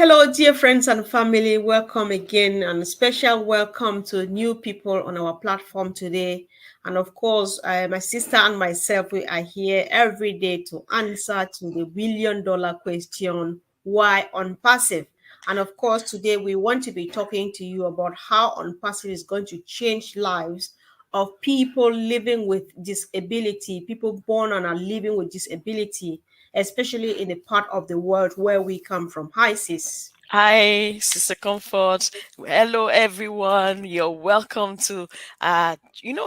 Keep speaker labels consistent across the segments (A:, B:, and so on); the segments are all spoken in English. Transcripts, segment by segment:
A: Hello, dear friends and family. Welcome again, and a special welcome to new people on our platform today. And of course, my sister and myself, we are here every day to answer to the $1 billion question: why unpassive? And of course, today we want to be talking to you about how unpassive is going to change lives of people living with disability, people born and are living with disability, especially in the part of the world where we come from. Hi, sis.
B: Hi, Sister Comfort. Hello, everyone. You're welcome to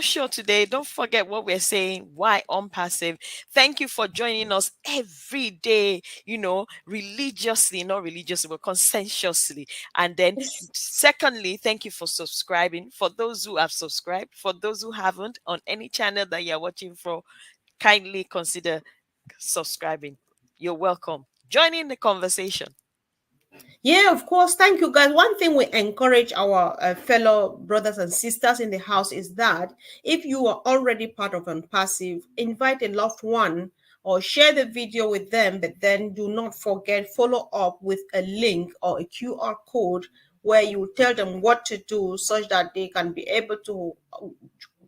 B: show today. Don't forget what we're saying. Why unpassive? Thank you for joining us every day. Religiously, not religiously, but conscientiously. And then, secondly, thank you for subscribing. For those who have subscribed, for those who haven't, on any channel that you're watching for, kindly consider subscribing. You're welcome. Join in the conversation.
A: Yeah, of course. Thank you, guys. One thing we encourage our fellow brothers and sisters in the house is that if you are already part of Unpassive, invite a loved one or share the video with them, but then do not forget follow up with a link or a QR code where you tell them what to do such that they can be able to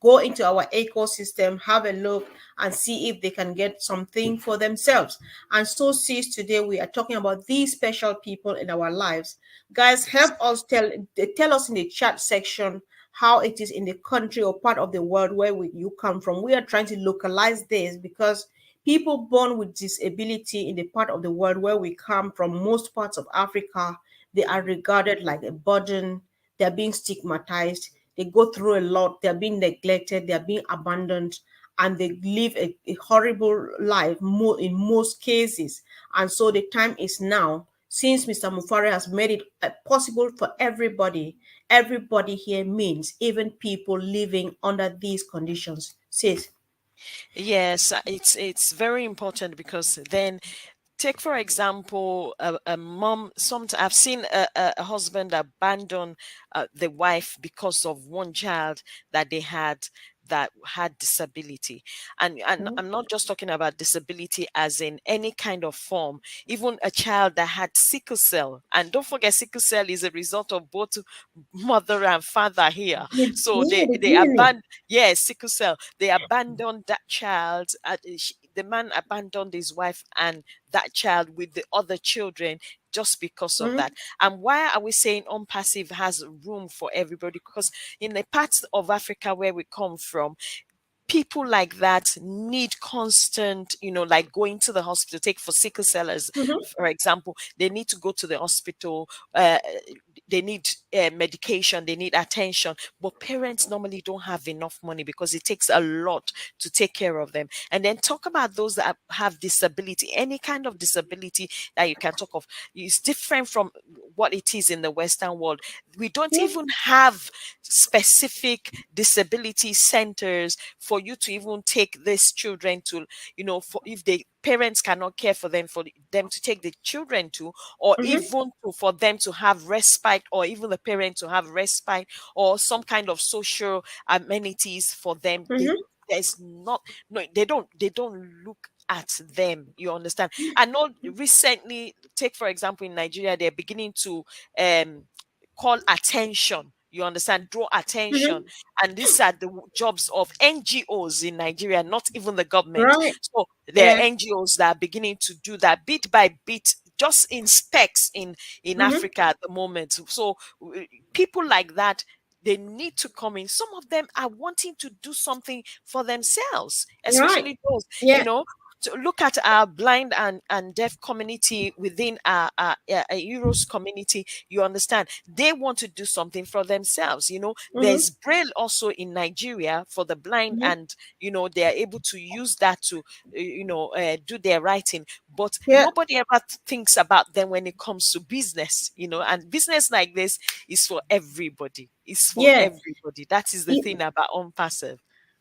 A: go into our ecosystem, have a look, and see if they can get something for themselves. And so, sis, today we are talking about these special people in our lives. Guys, help us tell us in the chat section how it is in the country or part of the world where you come from. We are trying to localize this because people born with disability in the part of the world where we come from, most parts of Africa, they are regarded like a burden. They're being stigmatized. They go through a lot. They're being neglected. They're being abandoned, and they live a horrible life in most cases. And so the time is now, since Mr. Mufare has made it possible for everybody. Everybody here means even people living under these conditions. Says,
B: Yes, it's very important because then take for example a mom. I've seen a husband abandon the wife because of one child that they had that had disability, and
A: mhm,
B: I'm not just talking about disability as in any kind of form, even a child that had sickle cell. And don't forget, sickle cell is a result of both mother and father here. So
A: yeah, the
B: they
A: DNA.
B: abandoned, yes, sickle cell, they abandoned that child. The man abandoned his wife and that child with the other children just because of that.
A: Mhm,
B: And why are we saying unpassive has room for everybody? Because in the parts of Africa where we come from, people like that need constant, like going to the hospital. Take for sickle sellers,
A: mhm,
B: for example, they need to go to the hospital. They need medication, they need attention, but parents normally don't have enough money because it takes a lot to take care of them. And then talk about those that have disability. Any kind of disability that you can talk of is different from what it is in the Western world. We don't
A: yeah,
B: even have specific disability centers for you to even take these children to, for if the parents cannot care for them, for them to take the children to, or
A: mhm,
B: even for them to have respite, or even the parent to have respite, or some kind of social amenities for them.
A: mhm,
B: There's not, no, they don't look at them, you understand. I know recently, take for example in Nigeria, they're beginning to um call attention, you understand, draw attention.
A: mhm.
B: And these are the jobs of NGOs in Nigeria, not even the government.
A: Right.
B: So there are
A: Yeah.
B: NGOs that are beginning to do that bit by bit, just in specs in
A: Mhm.
B: Africa at the moment. So people like that, they need to come in. Some of them are wanting to do something for themselves,
A: Right.
B: especially those,
A: Yeah.
B: to look at our blind and deaf community within our Euros community. You understand, they want to do something for themselves.
A: Mhm.
B: There's Braille also in Nigeria for the blind,
A: Mhm.
B: and they are able to use that to do their writing. But
A: Yeah.
B: nobody ever thinks about them when it comes to business. And business like this is for everybody. It's for
A: Yeah.
B: everybody. That is the
A: E-
B: thing about unpassive.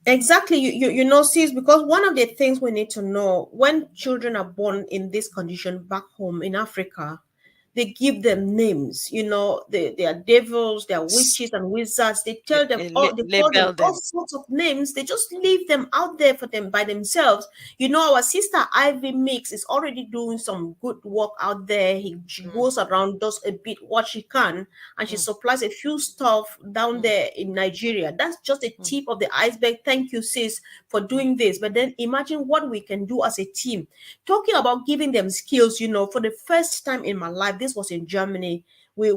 A: Exactly. You know, sis, because one of the things we need to know when children are born in this condition back home in Africa, they give them names. They are devils, they are
B: S-
A: witches and wizards. They tell them all, they call them
B: Label
A: all
B: them.
A: sorts of names. They just leave them out there for them by themselves. Our sister Ivy Mix is already doing some good work out there. She
B: Mm,
A: goes around, does a bit what she can, and she
B: mm,
A: supplies a few stuff down
B: mm,
A: there in Nigeria. That's just a
B: mm,
A: tip of the iceberg. Thank you, sis, for
B: mm,
A: doing this. But then imagine what we can do as a team. Talking about giving them skills, for the first time in my life, this was in Germany. We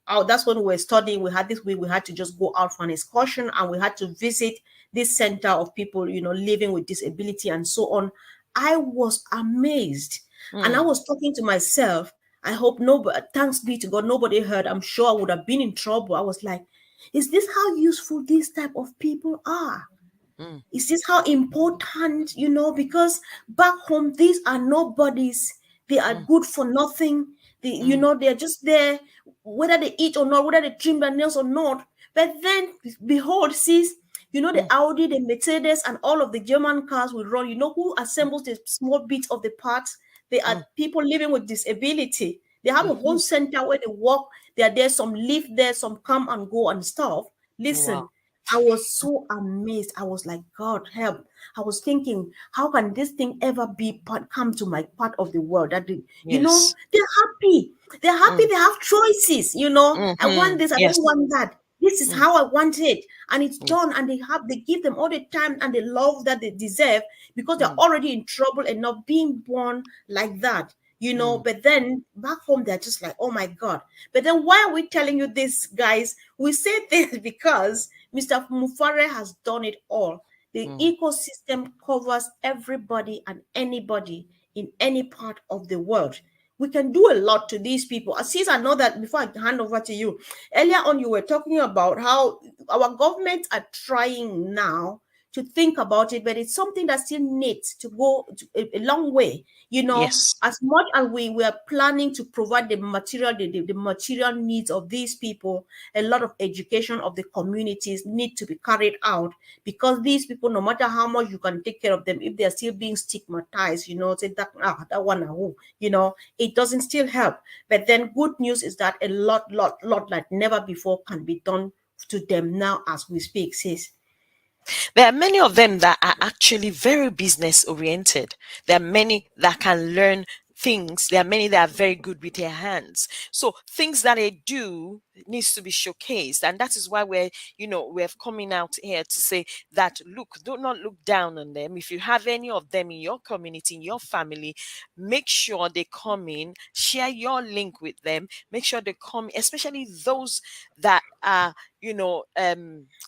A: out. That's when we were studying. We had this week. We had to just go out for an excursion, and we had to visit this center of people, living with disability and so on. I was amazed, and I
B: mm,
A: was talking to myself. I hope nobody. Thanks be to God, nobody heard. I'm sure I would have been in trouble. I was like, "Is this how useful these type of people are?"
B: mm,
A: Is this how important, because back home, these are nobodies. They are
B: mm,
A: good for nothing.
B: mm,
A: They're just there, whether they eat or not, whether they trim their nails or not. But then, behold, sis, the
B: mm,
A: Audi, the Mercedes, and all of the German cars will run. You know who assembles the small bits of the parts? They are
B: mm,
A: people living with disability. They have a whole
B: mhm.
A: center where they work. They are there, some live there, some come and go and stuff.
B: Wow.
A: Listen, I was so amazed. I was like, God help. I was thinking, how can this thing ever be come to my part of the world?
B: Yes.
A: They're happy. They're happy.
B: Mm,
A: They have choices. I want
B: mhm.
A: this. I don't
B: Yes.
A: want that. This is
B: Mm,
A: how I want it. And it's
B: mm,
A: done. And they give them all the time and the love that they deserve because they're
B: mm,
A: already in trouble and not being born like that.
B: mm,
A: But then back home, they're just like, oh my God. But then why are we telling you this, guys? We say this because Mr. Mufare has done it all. The
B: mm.
A: ecosystem covers everybody and anybody in any part of the world. We can do a lot to these people. Aziz, I know that before I hand over to you, earlier on you were talking about how our governments are trying now to think about it, but it's something that still needs to go a long way.
B: Yes.
A: As much as we are planning to provide the material, the material needs of these people, a lot of education of the communities need to be carried out because these people, no matter how much you can take care of them, if they are still being stigmatized, say that one, it doesn't still help. But then good news is that a lot like never before can be done to them now as we speak, sis.
B: There are many of them that are actually very business oriented. There are many that can learn things. There are many that are very good with their hands. So things that they do needs to be showcased. And that is why we're coming out here to say that, look, do not look down on them. If you have any of them in your community, in your family, make sure they come in, share your link with them, make sure they come, especially those that are,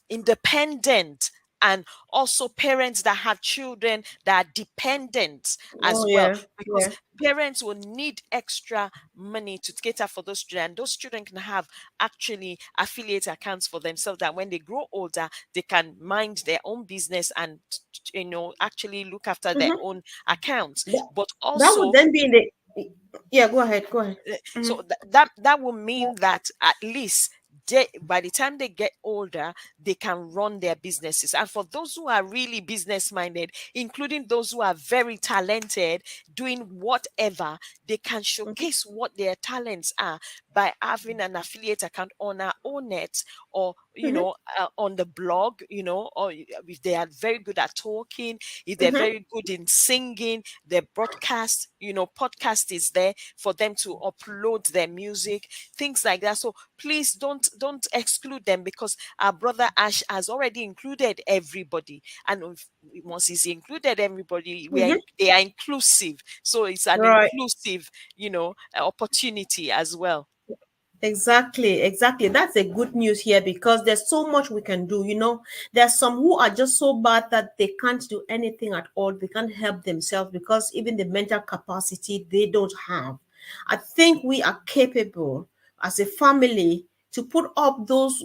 B: independent, and also parents that have children that are dependent
A: Oh
B: as well,
A: yeah,
B: because
A: yeah.
B: parents will need extra money to cater for those children, and those children can have actually affiliate accounts for themselves, that when they grow older they can mind their own business and actually look after their
A: Mhm.
B: own accounts.
A: That,
B: But
A: that would
B: also,
A: then be in the. Yeah, go ahead, go ahead.
B: so
A: Mhm.
B: that will mean that at least by the time they get older, they can run their businesses. And for those who are really business minded, including those who are very talented, doing whatever, they can
A: Mhm.
B: showcase what their talents are by having an affiliate account on our own net, or
A: Mhm.
B: on the blog, or if they are very good at talking, if they're
A: Mhm.
B: very good in singing, their broadcast, podcast is there for them to upload their music, things like that. So please don't exclude them, because our brother Ash has already included everybody, and once he's included everybody,
A: Mhm.
B: they are inclusive. So it's an
A: Right.
B: inclusive, opportunity as well.
A: Exactly, exactly. That's a good news here because there's so much we can do. There's some who are just so bad that they can't do anything at all. They can't help themselves because even the mental capacity they don't have. I think we are capable as a family to put up those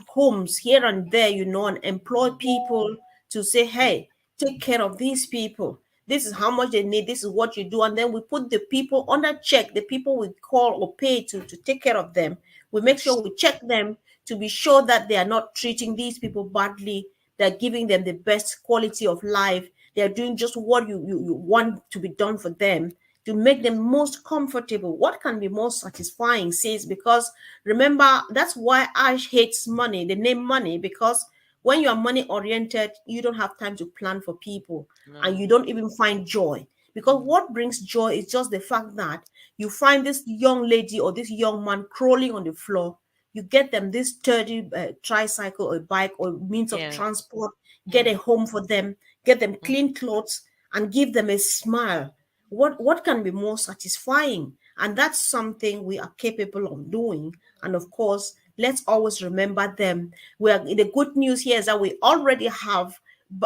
A: homes here and there, and employ people to say,
B: Mm.
A: hey, take care of these people. This is how much they need. This is what you do. And then we put the people under check, the people we call or pay to take care of them. We make sure
B: Yes.
A: we check them to be sure that they are not treating these people badly. They're giving them the best quality of life. They're doing just what you want to be done for them. to make them most comfortable. What can be more satisfying, says, because remember, that's why Ash hates money, the name money, because when you are money oriented, you don't have time to plan for people and you
B: No.
A: don't even find joy. Because
B: Mm.
A: what brings joy is just the fact that you find this young lady or this young man crawling on the floor. You get them this sturdy tricycle or bike or means of
B: Yeah.
A: transport, get a
B: Mm.
A: home for them, get them
B: Mm.
A: clean clothes, and give them a smile. What can be more satisfying? And that's something we are capable of doing. And of course, let's always remember them. The good news here is that we already have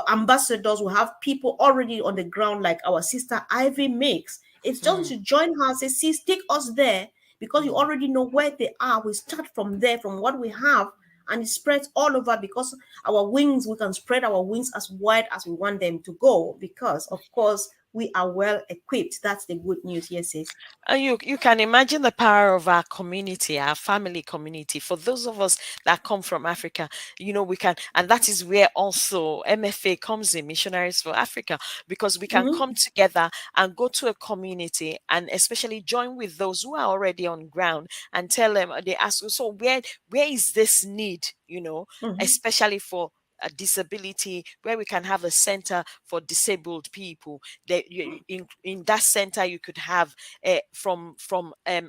A: ambassadors. We have people already on the ground, like our sister Ivy makes. It's just
B: Mm.
A: to join her, say, sis, take us there, because you
B: Mm.
A: already know where they are. We start from there, from what we have, and it spreads all over, because our wings, we can spread our wings as wide as we want them to go, because of course we are well equipped. That's the good news. Yes, sis.
B: And you can imagine the power of our community, our family community. For those of us that come from Africa, we can, and that is where also MFA comes in, Missionaries for Africa, because we can
A: Mm-hmm,
B: come together and go to a community and especially join with those who are already on ground and tell them. They ask, so where is this need?
A: mm-hmm,
B: Especially for disability, where we can have a center for disabled people. In that center, you could have from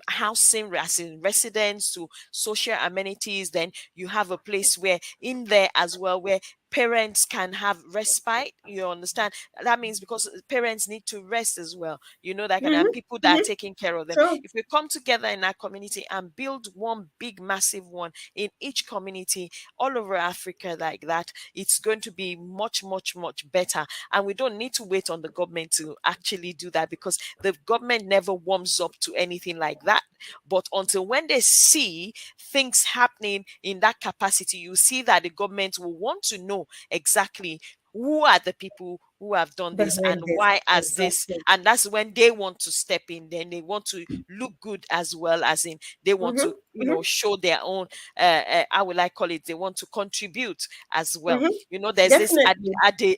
B: housing, as in residence, to social amenities. Then you have a place where in there as well, where parents can have respite. You understand? That means because parents need to rest as well, that kind of, and people
A: mm-hmm,
B: that are
A: mm-hmm.
B: taking care of them.
A: So,
B: If we come together in our community and build one big massive one in each community all over Africa like that, it's going to be much, much, much better. And we don't need to wait on the government to actually do that, because the government never warms up to anything like that. But until when they see things happening in that capacity, you see that the government will want to know exactly who are the people who have done this and
A: behind this,
B: why as this.
A: exactly.
B: And that's when they want to step in. Then they want to look good as well, as in they want
A: Mm-hmm,
B: to
A: mm-hmm,
B: show their own how will I call it, they want to contribute as well.
A: mm-hmm.
B: There's this
A: Definitely.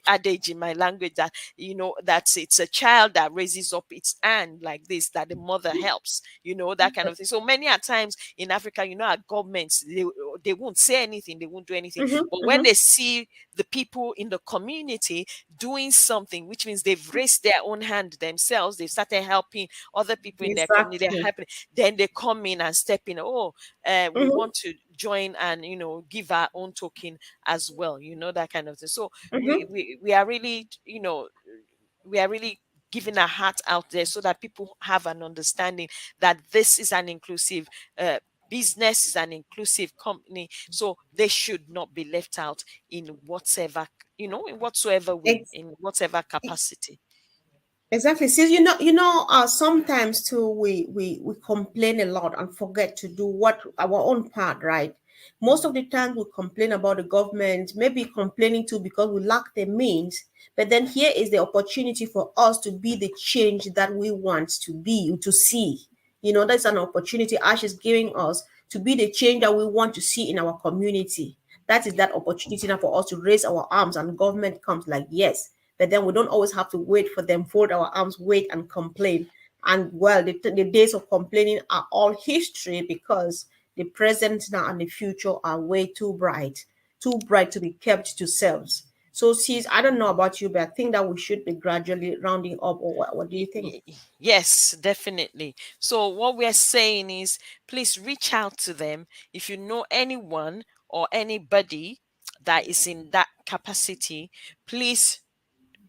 B: adage in my language that that it's a child that raises up its hand like this, that the mother helps, that kind of thing. So many a times in Africa, our governments, they won't say anything, they won't do anything.
A: Mm-hmm,
B: But when
A: mm-hmm.
B: they see the people in the community doing something, which means they've raised their own hand themselves, they've started helping other people in their community, they're
A: Exactly.
B: helping, then they come in and step in. Oh, we
A: Mm-hmm,
B: want to join and give our own token as well, that kind of thing. So we
A: mm-hmm.
B: we, we are really, we are really giving our heart out there so that people have an understanding that this is an inclusive business, is an inclusive company, so they should not be left out in whatever, in whatsoever way,
A: Ex-
B: in whatever capacity.
A: Exactly. See, sometimes too we complain a lot and forget to do what our own part, right? Most of
B: Mm,
A: the time we complain about the government, maybe complaining too because we lack the means. But then here is the opportunity for us to be the change that we want to be, to see. That's an opportunity Ash is giving us to be the change that we want to see in our community. That is that opportunity now for us to raise our arms, and government comes like, yes. But then we don't always have to wait for them, fold our arms, wait and complain. And well, the days of complaining are all history, because the present now and the future are way too bright to be kept to selves. So, sis, I don't know about you, but I think that we should be gradually rounding up. Or what do you think?
B: Yes, definitely. So what we're saying is, please reach out to them if you know anyone or anybody that is in that capacity. Please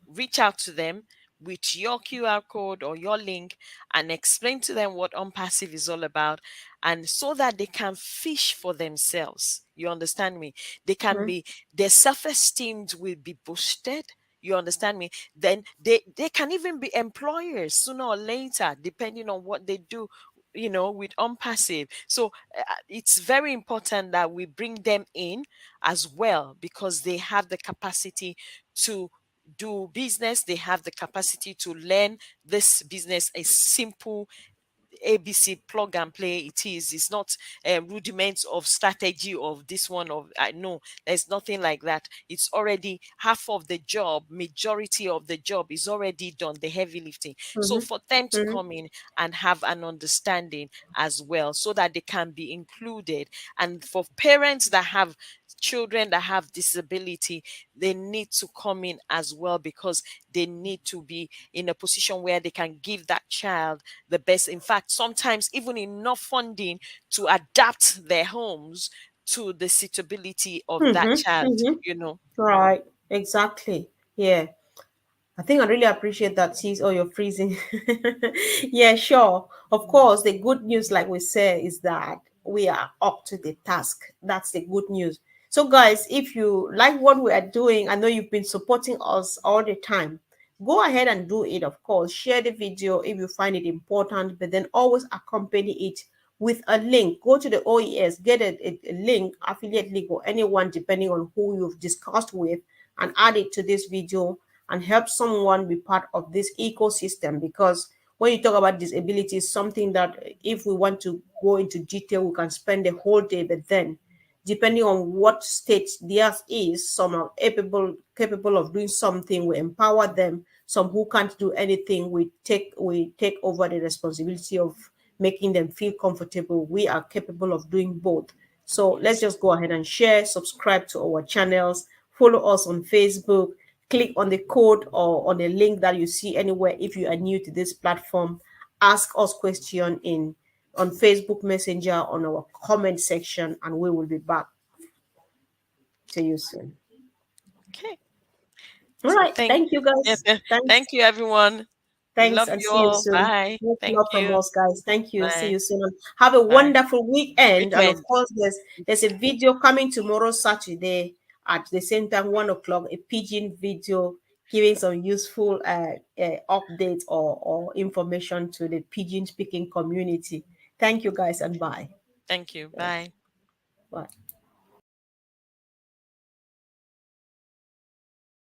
B: reach out to them with your QR code or your link and explain to them what Unpassive is all about, and so that they can fish for themselves. You understand me? They can
A: Mhm.
B: be, their self-esteem will be boosted. You understand me? Then they can even be employers sooner or later, depending on what they do, with Unpassive. So it's very important that we bring them in as well, because they have the capacity to do business, they have the capacity to learn this business, a simple, ABC plug and play it is. It's not rudiments of strategy of this one of I know there's nothing like that. It's already half of the job, majority of the job is already done, the heavy lifting. So
A: Mm-hmm.
B: for them to
A: Mm-hmm.
B: come in and have an understanding as well, so that they can be included. And for parents that have children that have disability, they need to come in as well, because they need to be in a position where they can give that child the best. In fact, sometimes even enough funding to adapt their homes to the suitability of that
A: Mm-hmm.
B: child,
A: Mm-hmm.
B: you know.
A: Right. Exactly. Yeah. I think I really appreciate that, sis. Oh, you're freezing. Yeah, sure. Of course, the good news, like we say, is that we are up to the task. That's the good news. So, guys, if you like what we are doing, I know you've been supporting us all the time. Go ahead and do it, of course. Share the video if you find it important, but then always accompany it with a link. Go to the OES, get a link, affiliate link, or anyone, depending on who you've discussed with, and add it to this video and help someone be part of this ecosystem. Because when you talk about disability, it's something that if we want to go into detail, we can spend the whole day. But then, depending on what state theirs is, some are capable of doing something. We empower them. Some who can't do anything, we take over the responsibility of making them feel comfortable. We are capable of doing both. So let's
B: Yes.
A: just go ahead and share, subscribe to our channels, follow us on Facebook, click on the code or on the link that you see anywhere if you are new to this platform. Ask us question in on Facebook Messenger on our comment section, and we will be back to you soon.
B: Okay.
A: All
B: So
A: right. Thank you,
B: yes,
A: guys.
B: thank
A: Thanks.
B: you everyone. We
A: Thanks,
B: love
A: and
B: you
A: see you
B: all.
A: soon.
B: Bye.
A: Much
B: Thank
A: love from
B: you.
A: us, guys. Thank you. See
B: Bye.
A: you soon. Have a
B: Bye.
A: wonderful weekend. And of
B: Weekend.
A: course, there's a video coming tomorrow, Saturday, at the same time, 1 o'clock. A pigeon video giving some useful updates or information to the pigeon speaking community. Thank you, guys, and bye.
B: Thank you.
A: Yeah,
B: Bye.
A: bye.